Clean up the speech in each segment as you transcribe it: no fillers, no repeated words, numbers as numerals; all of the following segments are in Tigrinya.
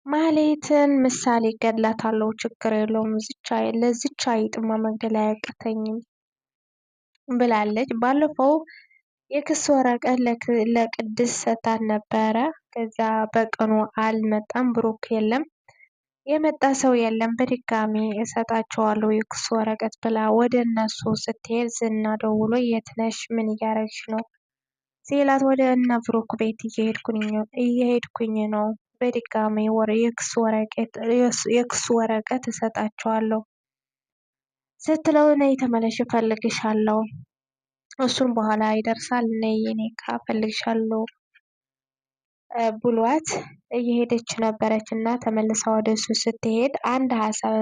ማህሌትን ምሳሌ ገድላታለሁ ችግር የለውም ለዚች አይጥማ መግደል አያቅተኝም ብላለች። ባለፈው የክስ ወረቀት ለቅድስት ሰጥታት ነበረ። ከዛ በቀኑ አልመጣም፣ ብሩክ የለም፣ የመጣ ሰው የለም። በድጋሚ እሰጣቸዋለሁ የክስ ወረቀት ብላ ወደ እነሱ ስትሄድ ዝና ደውሎ የት ነሽ? ምን እያረግሽ ነው ሲላት ወደ እነ ብሩክ ቤት እየሄድኩኝ ነው፣ በድጋሚ የክስ ወረቀት እሰጣቸዋለሁ ስትለው ነይ ተመለሽ እፈልግሻለሁ፣ እሱን በኋላ ይደርሳል፣ ነይ እኔ እፈልግሻለሁ ብሏት እየሄደች ነበረች እና ተመልሳ ወደ እሱ ስትሄድ አንድ ሀሳብ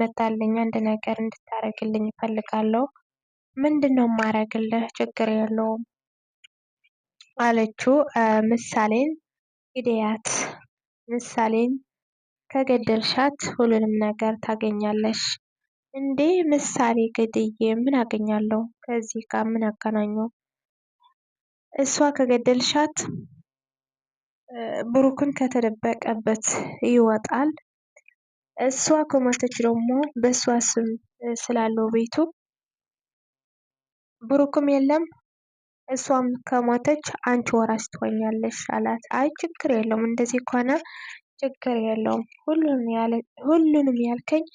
መጣልኝ፣ አንድ ነገር እንድታረግልኝ እፈልጋለሁ። ምንድነው ማረግልህ? ችግር የለውም አለችው። ምሳሌን ግደያት፣ ምሳሌን ከገደልሻት ሁሉንም ነገር ታገኛለሽ። እንዴ ምሳሌ ገድዬ ምን አገኛለሁ? ከዚህ ጋር ምን አገናኘው? እሷ ከገደልሻት ብሩክን ከተደበቀበት ይወጣል። እሷ ከሞተች ደግሞ በእሷ ስም ስላለው ቤቱ ብሩክም የለም፣ እሷም ከሞተች አንቺ ወራሽ ትሆኛለሽ አላት። አይ ችግር የለውም፣ እንደዚህ ከሆነ ችግር የለውም፣ ሁሉንም ያልከኝ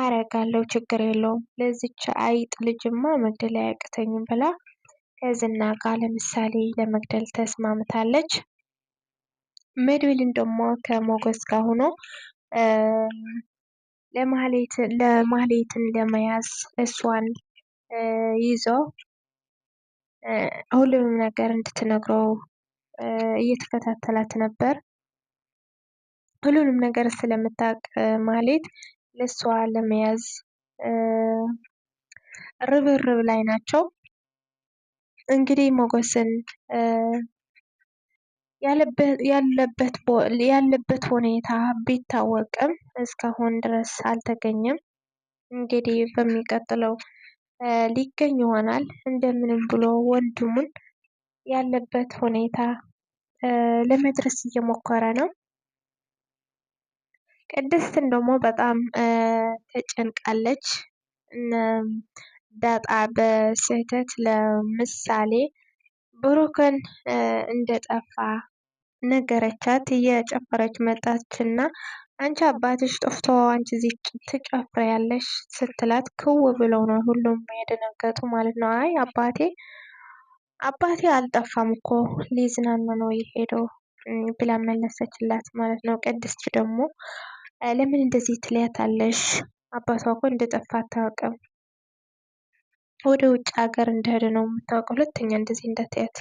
አረጋለሁ፣ ችግር የለውም፣ ለዚች አይጥ ልጅማ መግደል አያቅተኝም ብላ ከዝና ጋር ለምሳሌ ለመግደል ተስማምታለች። መድብልን ደግሞ ከሞገስ ጋር ሆኖ ለማህሌትን ለመያዝ እሷን ይዞ ሁሉንም ነገር እንድትነግረው እየተከታተላት ነበር። ሁሉንም ነገር ስለምታውቅ ማህሌት ለሷ ለመያዝ ርብርብ ላይ ናቸው። እንግዲህ ሞገስን ያለበት ሁኔታ ቢታወቅም እስካሁን ድረስ አልተገኘም። እንግዲህ በሚቀጥለው ሊገኝ ይሆናል። እንደምንም ብሎ ወንድሙን ያለበት ሁኔታ ለመድረስ እየሞከረ ነው። ቅድስትን ደግሞ በጣም ተጨንቃለች። ዳጣ በስህተት ለምሳሌ ብሩክን እንደጠፋ ነገረቻት። እየጨፈረች መጣችና አንቺ አባትሽ ጠፍቶ አንቺ እዚህ ትጨፍሪያለሽ ስትላት ክው ብለው ነው ሁሉም የደነገጡ ማለት ነው። አይ አባቴ አልጠፋም እኮ ሊዝናና ነው የሄደው ብላ መለሰችላት ማለት ነው። ቅድስት ደግሞ ለምን እንደዚህ ትለያታለሽ? አባቷ እኮ እንደጠፋ አታውቅም፣ ወደ ውጭ ሀገር እንደሄደ ነው የምታውቀው፣ ሁለተኛ እንደዚህ እንዳትያት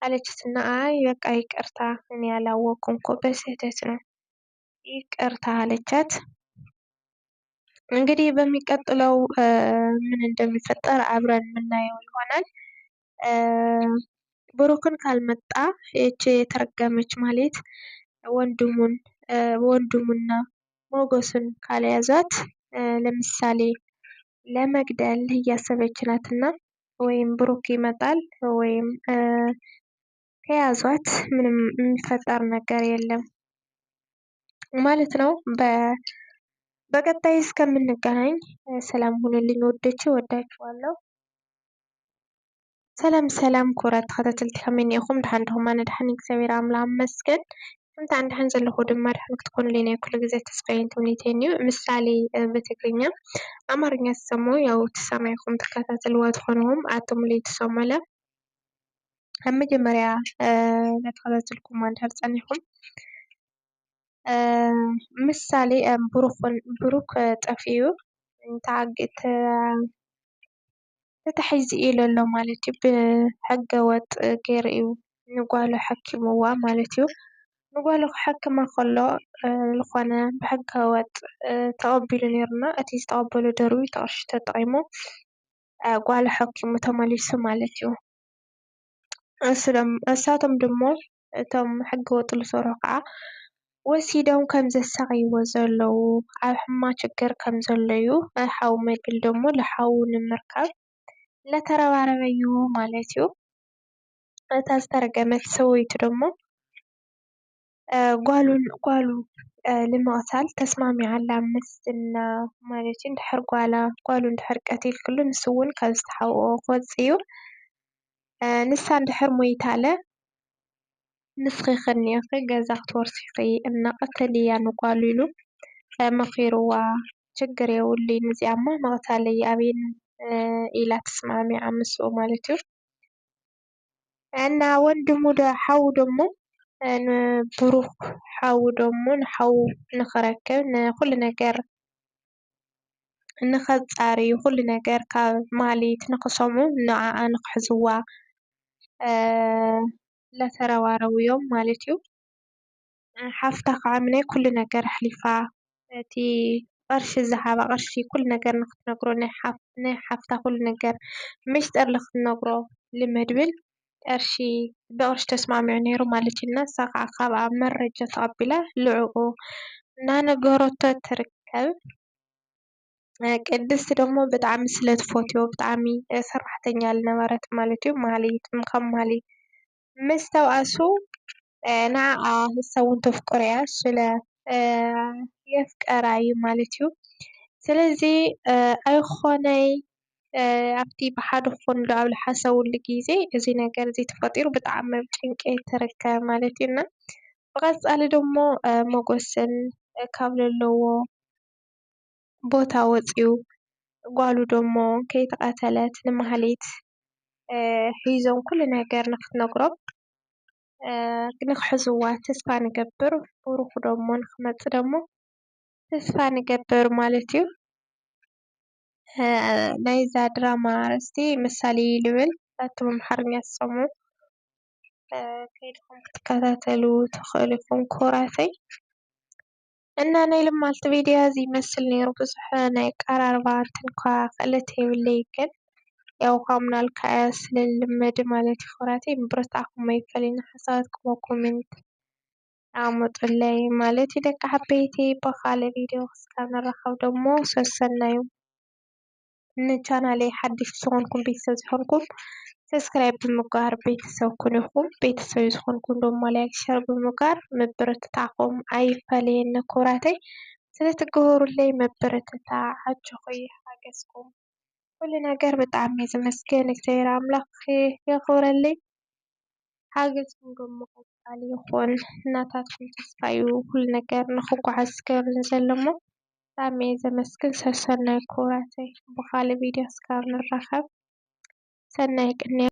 አለችትና አይ በቃ ይቅርታ፣ እኔ ያላወቅኩም እኮ በስህተት ነው ይቅርታ አለቻት። እንግዲህ በሚቀጥለው ምን እንደሚፈጠር አብረን የምናየው ይሆናል። ብሩክን ካልመጣ እቺ የተረገመች ማለት ወንድሙና ሞገስን ካልያዛት ለምሳሌ ለመግደል እያሰበች ናትና ወይም ብሩክ ይመጣል ወይም ከያዟት ምንም የሚፈጠር ነገር የለም ማለት ነው። በቀጣይ እስከምንገናኝ ሰላም ሁኑልኝ ወዶቼ፣ ወዳችኋለሁ። ሰላም ኩራት ተኸታተልቲ ከመይ እኒአኹም? ድሓን ዲኹም? ኣነ ድሓን እግዚኣብሔር ኣምላክ መስገን። ከምቲ ኣነ ድሓን ዘለኹ ድማ ድሓን ክትኮኑልኝ ናይ ኩሉ ግዜ ተስፋዬን ትምኒተይን እዩ። ምሳሌ በትግርኛ ኣማርኛ ትሰምዑ ያው ተሰማይኹም ተከታተልዋ ትኾኑኹም ኣቶምለይ ትሰሙለ ኣብ መጀመርያ እናተኸታተልኩም እንድሕር ፀኒሕኩም ምሳሌ ብሩክ ጠፊኡ ተታሒዙ ኢሉ ኣሎ ማለት እዩ። ብሕገ ወጥ ገይሩ እዩ ንጓሉ ሓኪምዋ ማለት እዩ። ንጓሉ ክሓክማ ከሎ ዝኾነ ብሕገ ወጥ ተቐቢሉ ነይሩና እቲ ዝተቐበሎ ደርቢ ቅርሺ ተጠቒሙ ጓሉ ሓኪሙ ተመሊሱ ማለት እዩ። እሳቶም ደሞ እቶም ሕገ ወጥ ዝሰርሑ ከዓ ወሲዶም ከም ዘሳቅይዎ ዘለዉ ኣብ ሕማቅ ችግር ከም ዘሎ እዩ። ሓዊ መድብል ደሞ ንሓዉ ንምርካብ እናተረባረበ እዩ ማለት እዩ። እታ ዝተረገመት ሰበይቲ ደሞ ጓሉ ንምቕታል ተስማሚዓላ ምስና ማለት እዩ እንድሕር ጓሉ እንድሕር ቀቲልክሉ ንሱ እውን ካብ ዝተሓብኦ ክወፅእ እዩ ንሳ እንድሕር ሞይታለ ንስኺ እኒአኺ ገዛ ክትወርሲ ኢኺ እና ቀተልያ ንጓሉ ኢሉ መኺርዋ ችግር የብሉን እዚኣማ መቕታለይ ኣብየን ኢላ ተስማሚዓ ምስኡ ማለት እዩ እና ወንድሙ ሓዉ ደሞ ብሩኽ ሓዉ ደሞ ንሓዉ ንኽረክብ ንኹሉ ነገር ንኸፃርዩ ኩሉ ነገር ካብ ማህሌት ንኽሰምዑ ንዓዓ ንኽሕዝዋ ለተረባረቡ እዮም ማለት እዩ ሓፍታ ከዓ ናይ ኩሉ ነገር ኣሕሊፋ እቲ ቅርሺ ዝሃባ ቅርሺ ኩሉ ነገር ንኽትነግሮ ናይ ሓፍታ ኩሉ ነገር ምስጢር ንኽትነግሮ ልመድብል ብቅርሺ ተስማዕሚዑ ነይሩ ማለት እዩ እና ንሳ ከዓ ካብኣ መረጃ ተቐቢላ ልዕቑ እናነገረቶ ትርከብ ቅድስቲ ደሞ ብጣዕሚ ስለትፈትዮ ብጣዕሚ ሰራሕተኛ ዝነበረት ማለት እዩ ማህሌት ከም ማህሌት ምስ ተባእሱ ንዓዓ ንሳ እውን ተፍቅሮ እያ ስለ የፍቀራ እዩ ማለት እዩ ስለዚ ኣይኾነይ ኣብቲ ብሓደ ክኾኑ ኣብ ዝሓሰብሉ ግዜ እዚ ነገር እዚ ተፈጢሩ ብጣዕሚ ኣብ ጭንቂ ትርከብ ማለት እዩ እና ብቐፃሊ ደሞ መጎስን ካብ ዘለዎ ቦታ ወፂኡ ጓሉ ደሞ ከይተቐተለት ንማህሌት ሒዞም ኩሉ ነገር ንኽትነግሮም ንኽሕዝዋ ተስፋ ንገብር ብሩኽ ደሞ ንኽመፅእ ደሞ ተስፋ ንገብር ማለት እዩ ናይዛ ድራማ ኣርእስቲ ምሳሌ ልብል ንሳቶም ኣምሓርኛ ዝሰምዑ ከይድኩም ክትከታተሉ ትኽእሉ ኢኹም ክቡራተይ እና ናይ ልማልቲ ቪድዮ እዚ ይመስል ነይሩ ብዙሕ ናይ ኣቀራርባ እንትን እኳ ክእለት የብለይ ግን ያው ከምናልካ ስለልመድ ማለት እዩ ክቡራተይ ምብርታዕኩም ኣይክፈለኒ ሓሳባትኩም ኣብ ኮሜንት ኣቅምጡለይ ማለት እዩ ደቂ ዓበይቲ ብኻልእ ቪድዮ ክሳብ ንራኸብ ደሞ ሰናይ ንቻናለይ ሓድሽ ዝኾንኩም ቤተሰብ ዝኾንኩም ሰብስክራይብ ብምግባር ቤተሰብ ኩኑ ኢኹም ቤተሰብ ዝኾንኩም ደሞ ላይክ ሸር ብምግባር ምብርትታዕኩም ኣይፈለየኒ ክቡራተይ ስለትገብሩለይ መበረትታዕ ዓጅኹ ይሓገዝኩም ኩሉ ነገር ብጣዕሚ እየ ዝመስገን እግዚኣብሔር ኣምላኽ የኽብረለይ ሓገዝኩም ደሞ ቀፃሊ ይኹን እናታትኩም ተስፋ እዩ ኩሉ ነገር ንኽጓዓዝ ዝገብር ዘሎ እሞ ብጣዕሚ እየ ዘመስግን ሰብ ሰናይ ክቡራተይ ብኻልእ ቪድዮ ክሳብ ንራኸብ ሰናይ ቅንያ